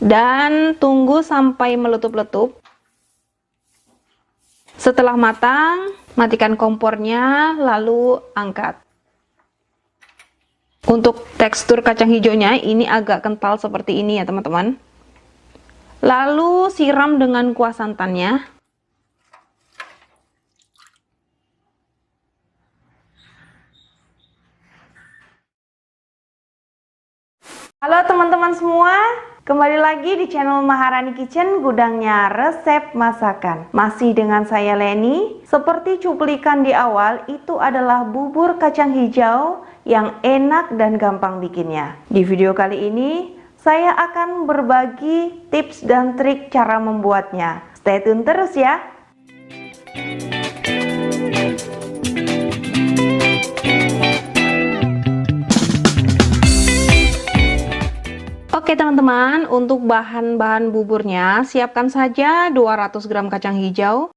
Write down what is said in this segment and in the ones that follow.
dan tunggu sampai meletup-letup. Setelah matang, matikan kompornya lalu angkat. Untuk tekstur kacang hijaunya ini agak kental seperti ini ya teman-teman. Lalu siram dengan kuah santannya. Halo teman-teman semua, kembali lagi di channel Maharani Kitchen, gudangnya resep masakan. Masih dengan saya Leni. Seperti cuplikan di awal, itu adalah bubur kacang hijau yang enak dan gampang bikinnya. Di video kali ini saya akan berbagi tips dan trik cara membuatnya. Stay tune terus ya. Oke teman-teman, untuk bahan-bahan buburnya siapkan saja 200 gram kacang hijau,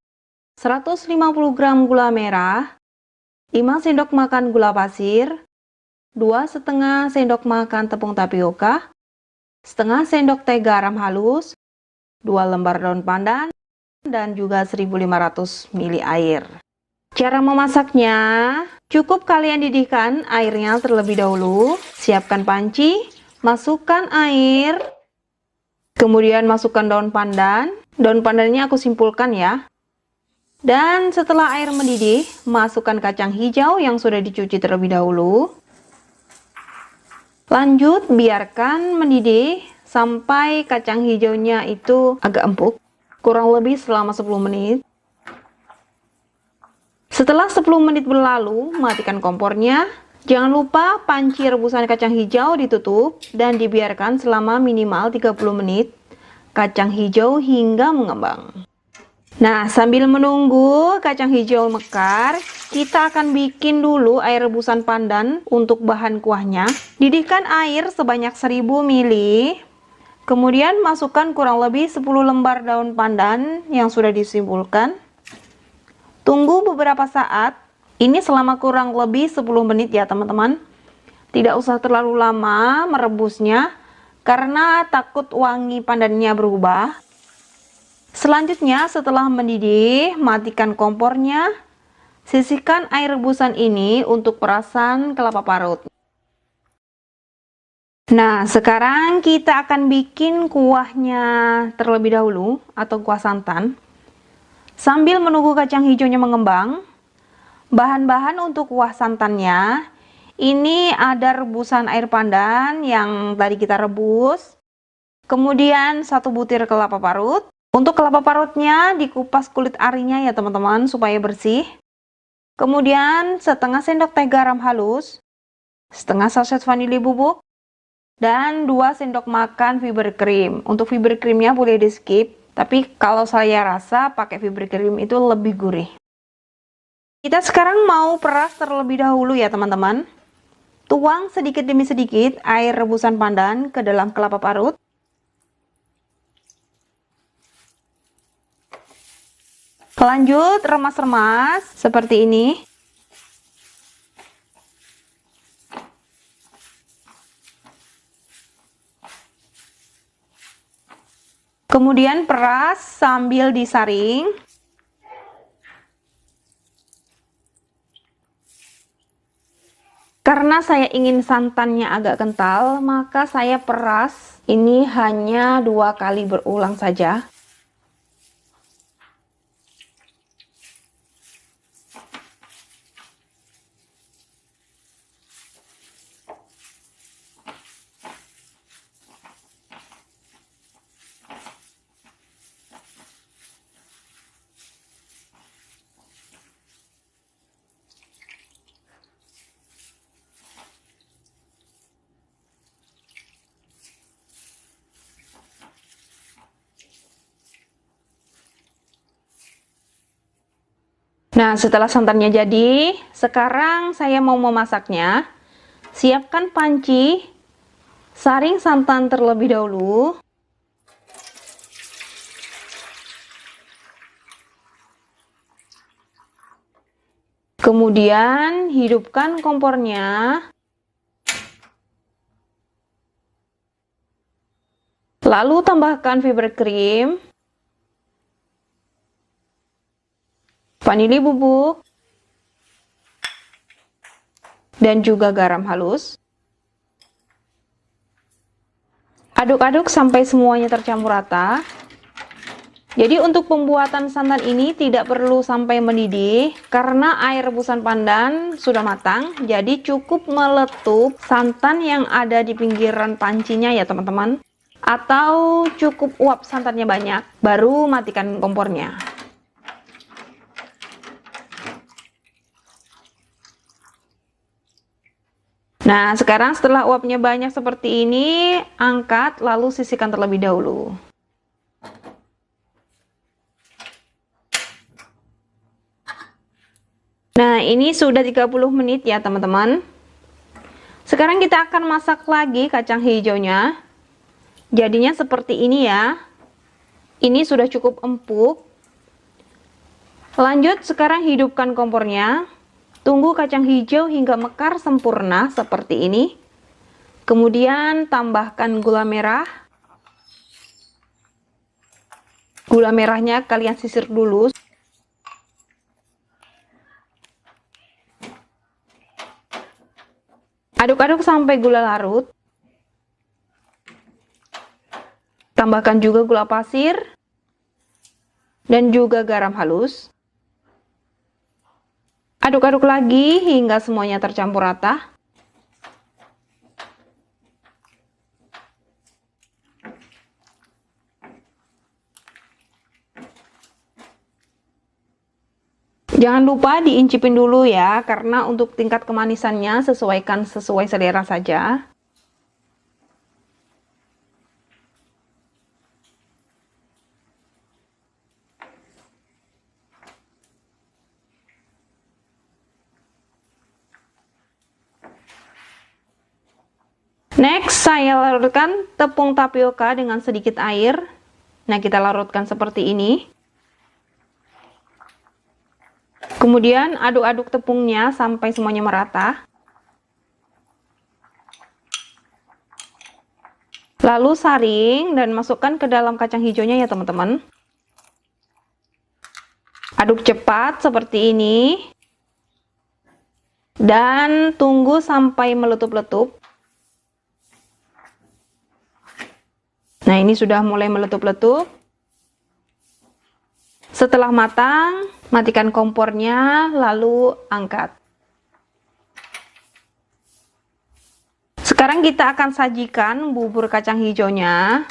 150 gram gula merah, 5 sendok makan gula pasir, 2,5 sendok makan tepung tapioka, setengah sendok teh garam halus, 2 lembar daun pandan, dan juga 1500 ml air. Cara memasaknya, cukup kalian didihkan airnya terlebih dahulu. Siapkan panci, masukkan air, kemudian masukkan daun pandan. Daun pandannya aku simpulkan ya. Dan setelah air mendidih, masukkan kacang hijau yang sudah dicuci terlebih dahulu. Lanjut, biarkan mendidih sampai kacang hijaunya itu agak empuk, kurang lebih selama 10 menit. Setelah 10 menit berlalu, matikan kompornya. Jangan lupa panci rebusan kacang hijau ditutup dan dibiarkan selama minimal 30 menit kacang hijau hingga mengembang. Nah, sambil menunggu kacang hijau mekar, kita akan bikin dulu air rebusan pandan untuk bahan kuahnya. Didihkan air sebanyak 1000 ml. Kemudian masukkan kurang lebih 10 lembar daun pandan yang sudah disimpulkan. Tunggu beberapa saat. Ini selama kurang lebih 10 menit ya teman-teman. Tidak usah terlalu lama merebusnya karena takut wangi pandannya berubah. Selanjutnya, setelah mendidih, matikan kompornya. Sisihkan air rebusan ini untuk perasan kelapa parut. Nah, sekarang kita akan bikin kuahnya terlebih dahulu atau kuah santan. Sambil menunggu kacang hijaunya mengembang, bahan-bahan untuk kuah santannya, ini ada rebusan air pandan yang tadi kita rebus. Kemudian 1 butir kelapa parut. Untuk kelapa parutnya dikupas kulit arinya ya teman-teman supaya bersih. Kemudian setengah sendok teh garam halus, setengah saset vanili bubuk, dan 2 sendok makan fiber cream. Untuk fiber creamnya boleh di skip, tapi kalau saya rasa pakai fiber cream itu lebih gurih. Kita sekarang mau peras terlebih dahulu ya teman-teman. Tuang sedikit demi sedikit air rebusan pandan ke dalam kelapa parut. Lanjut remas-remas seperti ini. Kemudian peras sambil disaring. Karena saya ingin santannya agak kental, maka saya peras ini hanya 2 kali berulang saja. Nah, setelah santannya jadi, sekarang saya mau memasaknya. Siapkan panci, saring santan terlebih dahulu. Kemudian hidupkan kompornya. Lalu tambahkan whipped cream, vanili bubuk, dan juga garam halus. Aduk-aduk sampai semuanya tercampur rata. Jadi untuk pembuatan santan ini tidak perlu sampai mendidih karena air rebusan pandan sudah matang, jadi cukup meletup santan yang ada di pinggiran pancinya ya teman-teman. Atau cukup uap santannya banyak, baru matikan kompornya. Nah, sekarang setelah uapnya banyak seperti ini, angkat lalu sisihkan terlebih dahulu. Nah, ini sudah 30 menit ya teman-teman. Sekarang kita akan masak lagi kacang hijaunya. Jadinya seperti ini ya. Ini sudah cukup empuk. Lanjut, sekarang hidupkan kompornya. Tunggu kacang hijau hingga mekar sempurna seperti ini. Kemudian tambahkan gula merah. Gula merahnya kalian sisir dulu. Aduk-aduk sampai gula larut. Tambahkan juga gula pasir dan juga garam halus. Aduk-aduk lagi hingga semuanya tercampur rata. Jangan lupa diincipin dulu ya, karena untuk tingkat kemanisannya sesuaikan sesuai selera saja. Next, saya larutkan tepung tapioka dengan sedikit air. Nah, kita larutkan seperti ini. Kemudian aduk-aduk tepungnya sampai semuanya merata. Lalu saring dan masukkan ke dalam kacang hijaunya ya teman-teman. Aduk cepat seperti ini. Dan tunggu sampai meletup-letup. Nah, ini sudah mulai meletup-letup. Setelah matang, matikan kompornya, lalu angkat. Sekarang kita akan sajikan bubur kacang hijaunya.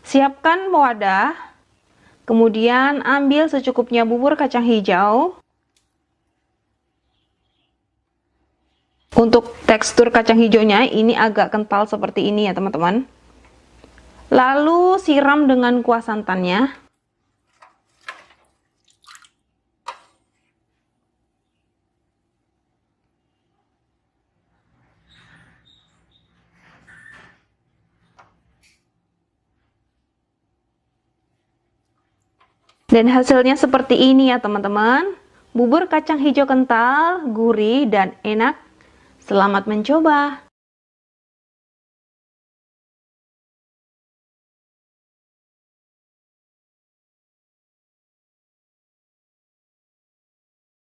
Siapkan wadah, kemudian ambil secukupnya bubur kacang hijau. Untuk tekstur kacang hijaunya ini agak kental seperti ini ya teman-teman. Lalu siram dengan kuah santannya. Dan hasilnya seperti ini ya teman-teman. Bubur kacang hijau kental, gurih, dan enak. Selamat mencoba!